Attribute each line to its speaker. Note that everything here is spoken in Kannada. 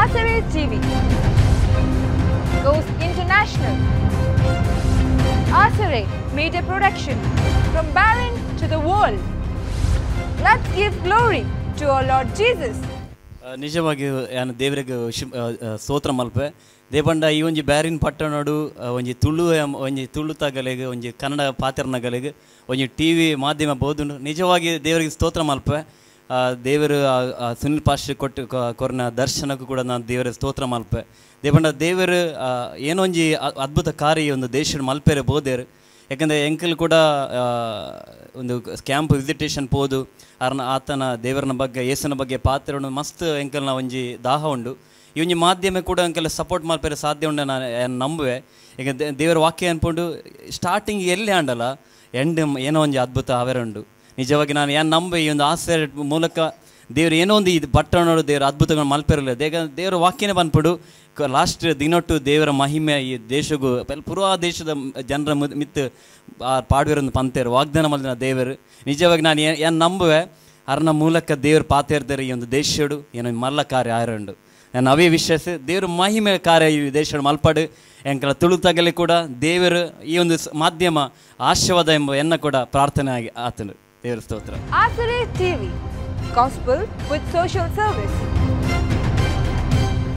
Speaker 1: Asare TV goes international. Asare Media Production, from barren to the world. Let's give glory to our Lord Jesus.
Speaker 2: ನಿಜವಾಗಿ ನಾನು ದೇವರಿಗೆ ಸ್ತೋತ್ರ ಮಲ್ಪೆ ದೇಪಂಡ ಈ ಒಂಜಿ ಬ್ಯಾರಿನ ಪಟ್ಟಣಡು ಒಂಜಿ ತುಳು ತಗಲೆಗೆ ಒಂಜಿ ಕನ್ನಡ ಪಾತ್ರನಗಲೆಗೆ ಒಂಜಿ ಟಿವಿ ಮಾಧ್ಯಮ ಬೋದು ನಿಜವಾಗಿ ದೇವರಿಗೆ ಸ್ತೋತ್ರ ಮಲ್ಪೆ ದೇವರು ಸುನಿಲ್ ಪಾಸ್ಟರ್ ಕೊಟ್ಟು ಕೊರನ ದರ್ಶನಕ್ಕೂ ಕೂಡ ನಾನು ದೇವರ ಸ್ತೋತ್ರ ಮಲ್ಪೆ ದೇಪಂಡ ದೇವರು ಏನೊಂಜಿ ಅದ್ಭುತ ಕಾರ್ಯ ಒಂದು ದೇಶದ ಮಲ್ಪೆರೆ ಬೋದೇರು ಯಾಕಂದರೆ ಎಂಕಲ್ ಕೂಡ ಒಂದು ಕ್ಯಾಂಪ್ ವಿಸಿಟೇಷನ್ ಪೋದು ಆತನ ದೇವರನ ಬಗ್ಗೆ ಯೇಸುನ ಬಗ್ಗೆ ಪಾತ್ರ ಮಸ್ತ್ ಎಂಕಲ್ನ ಒಂಜಿ ದಾಹ ಉಂಡು ಈ ಒಂಜಿ ಮಾಧ್ಯಮ ಕೂಡ ಅಂಕೆಲ್ಲ ಸಪೋರ್ಟ್ ಮಲ್ಪೇರೆ ಸಾಧ್ಯ ಉಂಡು ನಾನು ನಂಬುವೆ ಈಗ ದೇವರ ವಾಕ್ಯ ಅನ್ಕೊಂಡು ಸ್ಟಾರ್ಟಿಂಗ್ ಎಲ್ಲಿ ಆಂಡಲ್ಲ ಎಂಡ್ ಏನೋ ಒಂಜಿ ಅದ್ಭುತ ಆವೇರ ಉಂಡು ನಿಜವಾಗಿ ನಾನು ಏನು ನಂಬೆ ಈ ಒಂದು ಆಸೆ ಮೂಲಕ ದೇವ್ರು ಏನೋ ಒಂದು ಇದು ಪಟ್ಟಣ ದೇವ್ರ ಅದ್ಭುತಗಳು ಮಲ್ಪೇರಲ್ಲ ದೇವರ ವಾಕ್ಯನೇ ಬಂದ್ಬಿಡು ಲಾಸ್ಟ್ ದಿನೊಟ್ಟು ದೇವರ ಮಹಿಮೆ ಈ ದೇಶಗೂ ಪೂರ್ವ ದೇಶದ ಜನರ ಮಿತ್ತು ಪಾಡುವರೊಂದು ಪಂತೇರು ವಾಗ್ದಾನ ಮಲ್ದಿನ ದೇವರು ನಿಜವಾಗಿ ನಾನು ಏನು ನಂಬುವೆ ಅರ್ನ ಮೂಲಕ ದೇವ್ರು ಪಾತೇರ್ದಾರೆ ಈ ಒಂದು ದೇಶಡು ಏನೋ ಮಲ್ಲ ಕಾರ್ಯ ಆಯರಂಡು ನಾನು ಅವೇ ವಿಶ್ವಾಸ ದೇವ್ರ ಮಹಿಮೆ ಕಾರ್ಯ ಈ ದೇಶಡು ಮಲ್ಪಾಡು ಎಂಕಲ ತುಳುತಾಗಲಿ ಕೂಡ ದೇವರು ಈ ಒಂದು ಮಾಧ್ಯಮ ಆಶೀರ್ವಾದ ಎಂಬ ಎನ್ನ ಕೂಡ ಪ್ರಾರ್ಥನೆ ಆಗಿ ಆತನು ದೇವರ ಸ್ತೋತ್ರ.
Speaker 1: Asare TV, Gospel with social service.